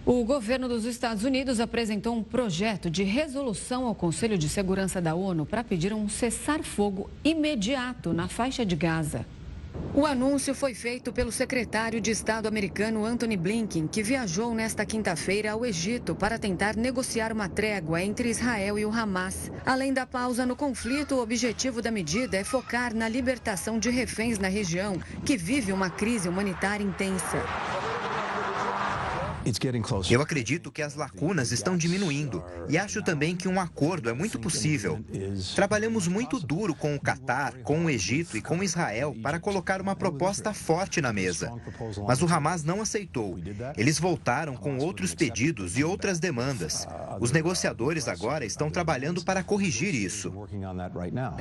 O governo dos Estados Unidos apresentou um projeto de resolução ao Conselho de Segurança da ONU para pedir um cessar-fogo imediato na faixa de Gaza. O anúncio foi feito pelo secretário de Estado americano Antony Blinken, que viajou nesta quinta-feira ao Egito para tentar negociar uma trégua entre Israel e o Hamas. Além da pausa no conflito, o objetivo da medida é focar na libertação de reféns na região, que vive uma crise humanitária intensa. Eu acredito que as lacunas estão diminuindo e acho também que um acordo é muito possível. Trabalhamos muito duro com o Catar, com o Egito e com Israel para colocar uma proposta forte na mesa. Mas o Hamas não aceitou. Eles voltaram com outros pedidos e outras demandas. Os negociadores agora estão trabalhando para corrigir isso.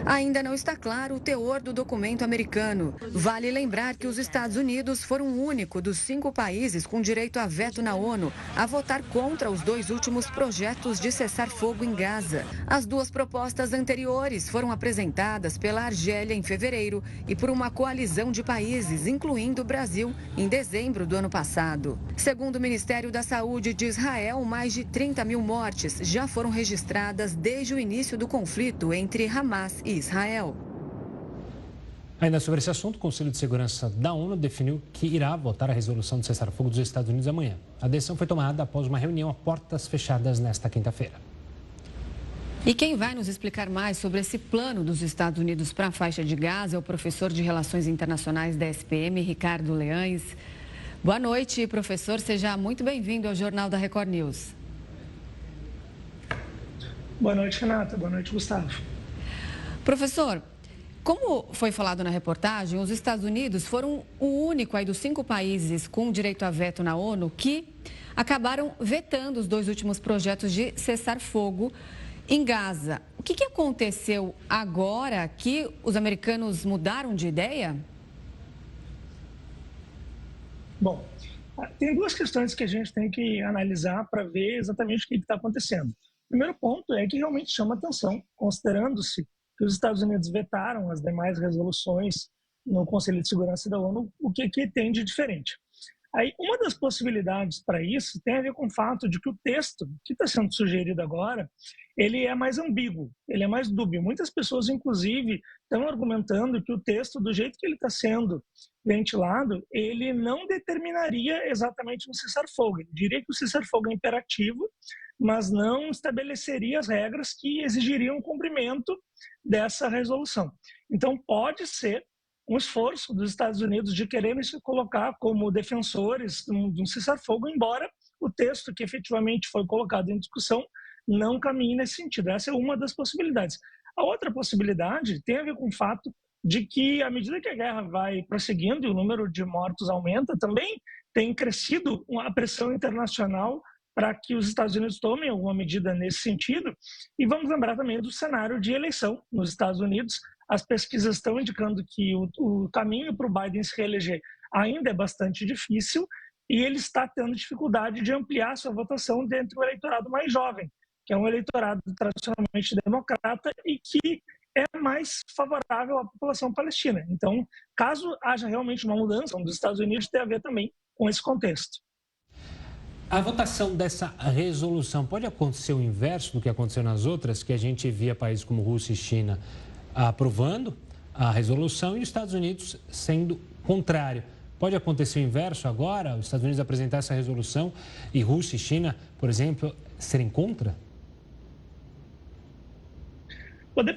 Ainda não está claro o teor do documento americano. Vale lembrar que os Estados Unidos foram o único dos 5 países com direito a veto na ONU a votar contra os 2 últimos projetos de cessar-fogo em Gaza. As 2 propostas anteriores foram apresentadas pela Argélia em fevereiro e por uma coalizão de países, incluindo o Brasil, em dezembro do ano passado. Segundo o Ministério da Saúde de Israel, mais de 30 mil mortes já foram registradas desde o início do conflito entre Hamas e Israel. Ainda sobre esse assunto, o Conselho de Segurança da ONU definiu que irá votar a resolução de cessar-fogo dos Estados Unidos amanhã. A decisão foi tomada após uma reunião a portas fechadas nesta quinta-feira. E quem vai nos explicar mais sobre esse plano dos Estados Unidos para a faixa de Gaza é o professor de Relações Internacionais da SPM, Ricardo Leães. Boa noite, professor. Seja muito bem-vindo ao Jornal da Record News. Boa noite, Renata. Boa noite, Gustavo. Professor, como foi falado na reportagem, os Estados Unidos foram o único aí dos 5 países com direito a veto na ONU que acabaram vetando os 2 últimos projetos de cessar-fogo em Gaza. O que aconteceu agora que os americanos mudaram de ideia? Bom, tem 2 questões que a gente tem que analisar para ver exatamente o que está acontecendo. O primeiro ponto é que realmente chama atenção, considerando-se que os Estados Unidos vetaram as demais resoluções no Conselho de Segurança da ONU, o que tem de diferente? Aí, uma das possibilidades para isso tem a ver com o fato de que o texto que está sendo sugerido agora, ele é mais ambíguo, ele é mais dúbio. Muitas pessoas, inclusive, estão argumentando que o texto, do jeito que ele está sendo ventilado, ele não determinaria exatamente um cessar-fogo. Ele diria que o cessar-fogo é imperativo, mas não estabeleceria as regras que exigiriam o cumprimento dessa resolução. Então, pode ser um esforço dos Estados Unidos de quererem se colocar como defensores de um cessar-fogo, embora o texto que efetivamente foi colocado em discussão não caminhe nesse sentido. Essa é uma das possibilidades. A outra possibilidade tem a ver com o fato de que, à medida que a guerra vai prosseguindo e o número de mortos aumenta, também tem crescido a pressão internacional para que os Estados Unidos tomem alguma medida nesse sentido. E vamos lembrar também do cenário de eleição nos Estados Unidos. As pesquisas estão indicando que o caminho para o Biden se reeleger ainda é bastante difícil e ele está tendo dificuldade de ampliar sua votação dentro do eleitorado mais jovem, que é um eleitorado tradicionalmente democrata e que é mais favorável à população palestina. Então, caso haja realmente uma mudança dos Estados Unidos, tem a ver também com esse contexto. A votação dessa resolução pode acontecer o inverso do que aconteceu nas outras, que a gente via países como Rússia e China aprovando a resolução e os Estados Unidos sendo contrário. Pode acontecer o inverso agora, os Estados Unidos apresentar essa resolução e Rússia e China, por exemplo, serem contra?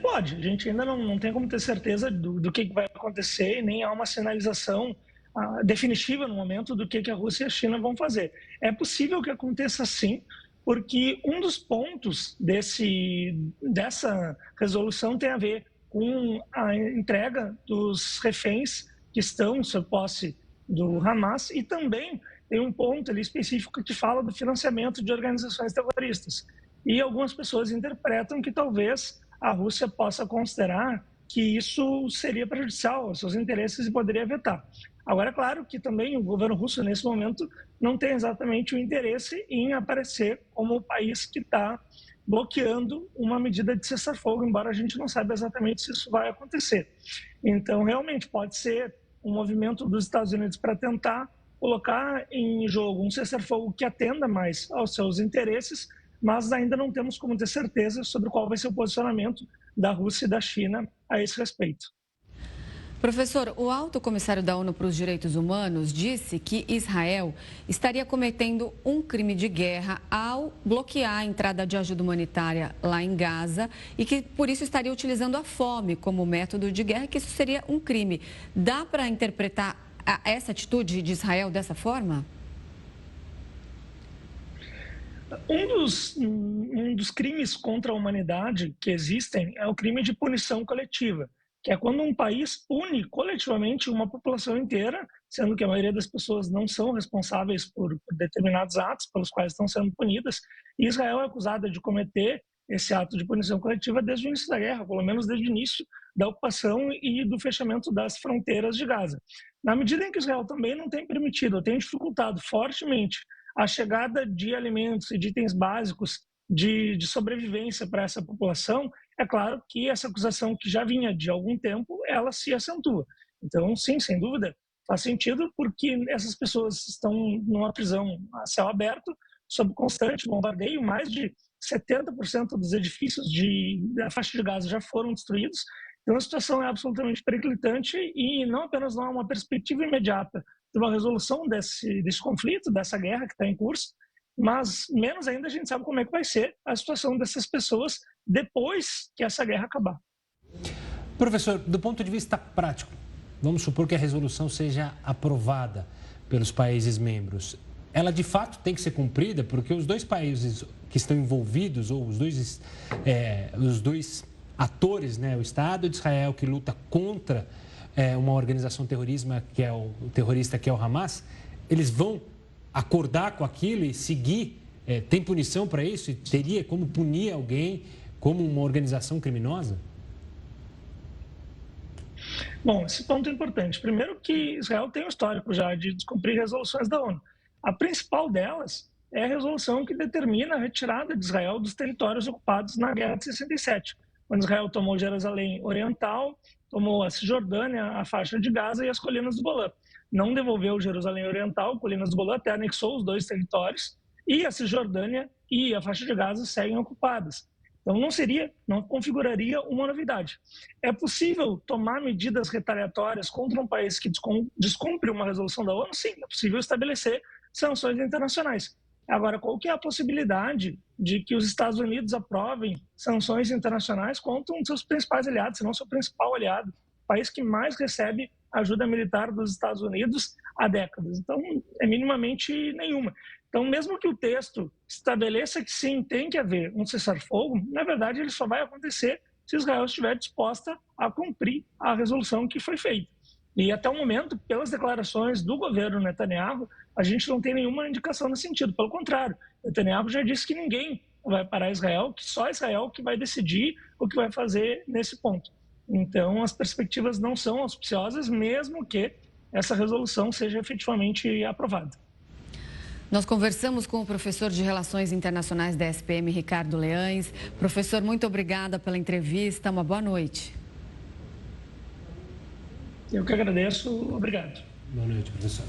Pode. A gente ainda não tem como ter certeza do que vai acontecer, nem há uma sinalização definitiva no momento do que a Rússia e a China vão fazer. É possível que aconteça sim, porque um dos pontos dessa resolução tem a ver com a entrega dos reféns que estão sob posse do Hamas e também tem um ponto ali específico que fala do financiamento de organizações terroristas. E algumas pessoas interpretam que talvez a Rússia possa considerar que isso seria prejudicial aos seus interesses e poderia vetar. Agora, é claro que também o governo russo, nesse momento, não tem exatamente o interesse em aparecer como o país que está bloqueando uma medida de cessar-fogo, embora a gente não saiba exatamente se isso vai acontecer. Então, realmente, pode ser um movimento dos Estados Unidos para tentar colocar em jogo um cessar-fogo que atenda mais aos seus interesses, mas ainda não temos como ter certeza sobre qual vai ser o posicionamento da Rússia e da China a esse respeito. Professor, o alto comissário da ONU para os Direitos Humanos disse que Israel estaria cometendo um crime de guerra ao bloquear a entrada de ajuda humanitária lá em Gaza e que, por isso, estaria utilizando a fome como método de guerra, que isso seria um crime. Dá para interpretar essa atitude de Israel dessa forma? Um dos crimes contra a humanidade que existem é o crime de punição coletiva, que é quando um país pune coletivamente uma população inteira, sendo que a maioria das pessoas não são responsáveis por determinados atos pelos quais estão sendo punidas. E Israel é acusada de cometer esse ato de punição coletiva desde o início da guerra, pelo menos desde o início da ocupação e do fechamento das fronteiras de Gaza. Na medida em que Israel também não tem permitido, ou tem dificultado fortemente a chegada de alimentos e de itens básicos de sobrevivência para essa população, é claro que essa acusação que já vinha de algum tempo, ela se acentua. Então, sim, sem dúvida, faz sentido porque essas pessoas estão numa prisão a céu aberto, sob constante bombardeio, mais de 70% dos edifícios da faixa de Gaza já foram destruídos. Então, a situação é absolutamente periclitante e não apenas não há uma perspectiva imediata de uma resolução desse conflito, dessa guerra que está em curso, mas menos ainda a gente sabe como é que vai ser a situação dessas pessoas depois que essa guerra acabar. Professor, do ponto de vista prático, vamos supor que a resolução seja aprovada pelos países membros. Ela, de fato, tem que ser cumprida porque os dois países que estão envolvidos, ou os dois atores, né, o Estado de Israel que luta contra uma organização terrorista que é o Hamas, eles vão acordar com aquilo e seguir? Tem punição para isso? E teria como punir alguém como uma organização criminosa? Bom, esse ponto é importante. Primeiro que Israel tem um histórico já de descumprir resoluções da ONU. A principal delas é a resolução que determina a retirada de Israel dos territórios ocupados na Guerra de 67, quando Israel tomou Jerusalém Oriental, tomou a Cisjordânia, a faixa de Gaza e as colinas do Golã. Não devolveu Jerusalém Oriental, colinas do Golã, até anexou os dois territórios, e a Cisjordânia e a faixa de Gaza seguem ocupadas. Então não configuraria uma novidade. É possível tomar medidas retaliatórias contra um país que descumpre uma resolução da ONU? Sim, é possível estabelecer sanções internacionais. Agora, qual que é a possibilidade de que os Estados Unidos aprovem sanções internacionais contra um dos seus principais aliados, se não seu principal aliado, o país que mais recebe ajuda militar dos Estados Unidos há décadas? Então, é minimamente nenhuma. Então, mesmo que o texto estabeleça que sim, tem que haver um cessar-fogo, na verdade, ele só vai acontecer se Israel estiver disposta a cumprir a resolução que foi feita. E até o momento, pelas declarações do governo Netanyahu, a gente não tem nenhuma indicação nesse sentido. Pelo contrário, Netanyahu já disse que ninguém vai parar Israel, que só Israel que vai decidir o que vai fazer nesse ponto. Então, as perspectivas não são auspiciosas, mesmo que essa resolução seja efetivamente aprovada. Nós conversamos com o professor de Relações Internacionais da SPM, Ricardo Leães. Professor, muito obrigada pela entrevista. Uma boa noite. Eu que agradeço. Obrigado. Boa noite, professor.